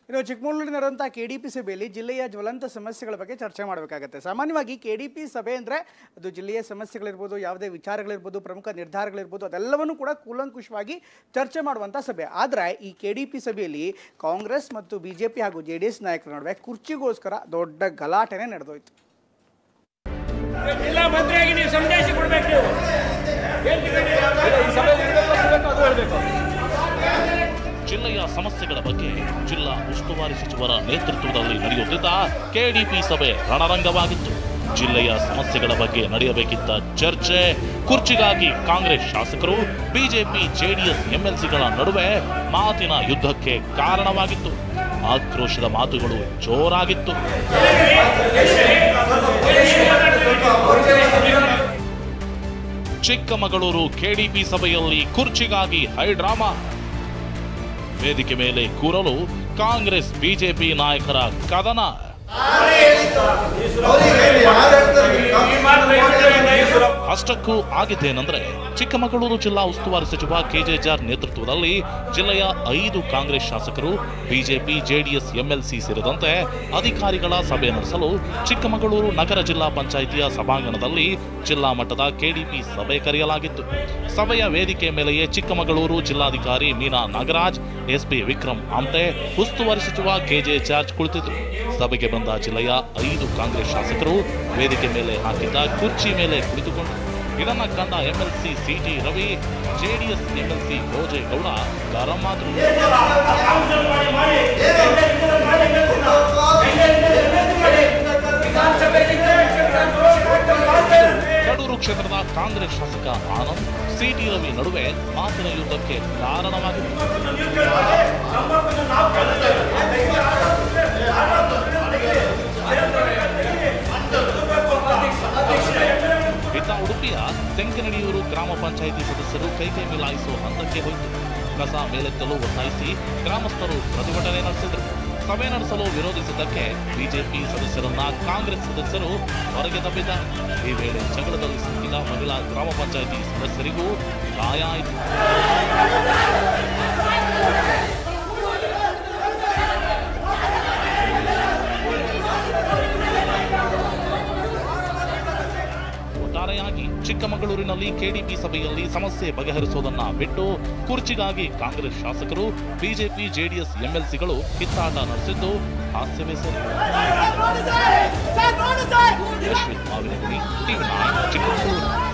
ಇನ್ನು ಚಿಕ್ಕಮಗಳೂರಿನಲ್ಲಿ ನಡೆದಂಥ ಕೆಡಿಪಿ ಸಭೆಯಲ್ಲಿ ಜಿಲ್ಲೆಯ ಜ್ವಲಂತ ಸಮಸ್ಯೆಗಳ ಬಗ್ಗೆ ಚರ್ಚೆ ಮಾಡಬೇಕಾಗುತ್ತೆ. ಸಾಮಾನ್ಯವಾಗಿ ಕೆಡಿಪಿ ಸಭೆ ಅಂದರೆ ಅದು ಜಿಲ್ಲೆಯ ಸಮಸ್ಯೆಗಳಿರ್ಬೋದು, ಯಾವುದೇ ವಿಚಾರಗಳಿರ್ಬೋದು, ಪ್ರಮುಖ ನಿರ್ಧಾರಗಳಿರ್ಬೋದು, ಅದೆಲ್ಲವನ್ನೂ ಕೂಡ ಕೂಲಂಕುಷವಾಗಿ ಚರ್ಚೆ ಮಾಡುವಂಥ ಸಭೆ. ಆದರೆ ಈ ಕೆಡಿಪಿ ಸಭೆಯಲ್ಲಿ ಕಾಂಗ್ರೆಸ್ ಮತ್ತು ಬಿಜೆಪಿ ಹಾಗೂ JDS ನಾಯಕರ ನಡುವೆ ಕುರ್ಚಿಗೋಸ್ಕರ ದೊಡ್ಡ ಗಲಾಟೆನೇ ನಡೆದೋಯ್ತು. ಜಿಲ್ಲಾ ಮಂತ್ರಿಯಾಗಿ ನೀವು ಸಂದೇಶ ಕೊಡಬೇಕು. ಜಿಲ್ಲೆಯ ಸಮಸ್ಯೆಗಳ ಬಗ್ಗೆ ಜಿಲ್ಲಾ ಉಸ್ತುವಾರಿ ಸಚಿವರ ನೇತೃತ್ವದಲ್ಲಿ ನಡೆಯುತ್ತಿದ್ದ ಕೆಡಿಪಿ ಸಭೆ ರಣರಂಗವಾಗಿತ್ತು. ಜಿಲ್ಲೆಯ ಸಮಸ್ಯೆಗಳ ಬಗ್ಗೆ ನಡೆಯಬೇಕಿದ್ದ ಚರ್ಚೆ ಕುರ್ಚಿಗಾಗಿ ಕಾಂಗ್ರೆಸ್ ಶಾಸಕರು, ಬಿಜೆಪಿ JDS MLCಗಳ ನಡುವೆ ಮಾತಿನ ಯುದ್ಧಕ್ಕೆ ಕಾರಣವಾಗಿತ್ತು. ಆಕ್ರೋಶದ ಮಾತುಗಳು ಜೋರಾಗಿತ್ತು. ಚಿಕ್ಕಮಗಳೂರು ಕೆಡಿಪಿ ಸಭೆಯಲ್ಲಿ ಕುರ್ಚಿಗಾಗಿ ಹೈಡ್ರಾಮಾ. ವೇದಿಕೆ ಮೇಲೆ ಕೂರಲು ಕಾಂಗ್ರೆಸ್ ಬಿಜೆಪಿ ನಾಯಕರ ಕದನ. ಅಷ್ಟಕ್ಕೂ ಆಗಿದ್ದೇನೆಂದ್ರೆ ಚಿಕ್ಕಮಗಳೂರು ಜಿಲ್ಲಾ ಉಸ್ತುವಾರಿ ಸಚಿವ KJ ಜಾರ್ಜ್ ನೇತೃತ್ವದಲ್ಲಿ ಜಿಲ್ಲೆಯ 5 ಕಾಂಗ್ರೆಸ್ ಶಾಸಕರು, ಬಿಜೆಪಿ JDS MLC ಸೇರಿದಂತೆ ಅಧಿಕಾರಿಗಳ ಸಭೆ ನಡೆಸಲು ಚಿಕ್ಕಮಗಳೂರು ನಗರ ಜಿಲ್ಲಾ ಪಂಚಾಯಿತಿಯ ಸಭಾಂಗಣದಲ್ಲಿ ಜಿಲ್ಲಾ ಮಟ್ಟದ ಕೆಡಿಪಿ ಸಭೆ ಕರೆಯಲಾಗಿತ್ತು. ಸಭೆಯ ವೇದಿಕೆ ಮೇಲೆಯೇ ಚಿಕ್ಕಮಗಳೂರು ಜಿಲ್ಲಾಧಿಕಾರಿ ಮೀನಾ ನಾಗರಾಜ್, SP ವಿಕ್ರಮ್ ಆಮ್ಟೆ, ಉಸ್ತುವಾರಿ ಸಚಿವ KJ ಜಾರ್ಜ್ ಕುಳಿತಿದ್ದರು. ಸಭೆಗೆ ಬಂದ ಜಿಲ್ಲೆಯ 5 ಕಾಂಗ್ರೆಸ್ ಶಾಸಕರು ವೇದಿಕೆ ಮೇಲೆ ಹಾಕಿದ್ದ ಕುರ್ಚಿ ಮೇಲೆ ಕುಳಿತುಕೊಂಡರು. ಇದನ್ನ ಕಂಡ MLC CT Ravi, JDS MLC Bhojegowda ಗರಂ ಆದರು. ಕಡೂರು ಕ್ಷೇತ್ರದ ಕಾಂಗ್ರೆಸ್ ಶಾಸಕ ಆನಂದ್, CT ರವಿ ನಡುವೆ ಮಾತಿನ ಯುದ್ಧಕ್ಕೆ ಕಾರಣವಾಗಿತ್ತು. ಇತ್ತ ಉಡುಪಿಯ ತೆಂಕನಡಿಯೂರು ಗ್ರಾಮ ಪಂಚಾಯಿತಿ ಸದಸ್ಯರು ಕೈಕೈ ಮಿಲಾಯಿಸುವ ಹಂತಕ್ಕೆ ಹೋಯಿತು. ಕಸ ಮೇಲೆತ್ತಲು ಒತ್ತಾಯಿಸಿ ಗ್ರಾಮಸ್ಥರು ಪ್ರತಿಭಟನೆ ನಡೆಸಿದರು. ಸಭೆ ನಡೆಸಲು ವಿರೋಧಿಸಿದ್ದಕ್ಕೆ ಬಿಜೆಪಿ ಸದಸ್ಯರನ್ನ ಕಾಂಗ್ರೆಸ್ ಸದಸ್ಯರು ಹೊರಗೆ ತಬ್ಬಿದ್ದಾರೆ. ಈ ವೇಳೆ ಜಗಳದಲ್ಲಿ ಸಿಕ್ಕಿದ ಮಹಿಳಾ ಗ್ರಾಮ ಪಂಚಾಯಿತಿ ಸದಸ್ಯರಿಗೂ ಗಾಯ ಆಯಿತು. ಒಟ್ಟಾರೆಯಾಗಿ ಚಿಕ್ಕಮಗಳೂರಿನಲ್ಲಿ ಕೆಡಿಪಿ ಸಭೆಯಲ್ಲಿ ಸಮಸ್ಯೆ ಬಗೆಹರಿಸುವುದನ್ನ ಬಿಟ್ಟು ಕುರ್ಚಿಗಾಗಿ ಕಾಂಗ್ರೆಸ್ ಶಾಸಕರು, ಬಿಜೆಪಿ JDS MLCಗಳು ಕಿತ್ತಾಟ ನಡೆಸಿದ್ದು ಹಾಸ್ಯವೇ ಸರಿ. ಯಶ್ವಿತ್ ಮಾವಿನಗುಡಿ, TV9 ಚಿಕ್ಕಮಗಳೂರು.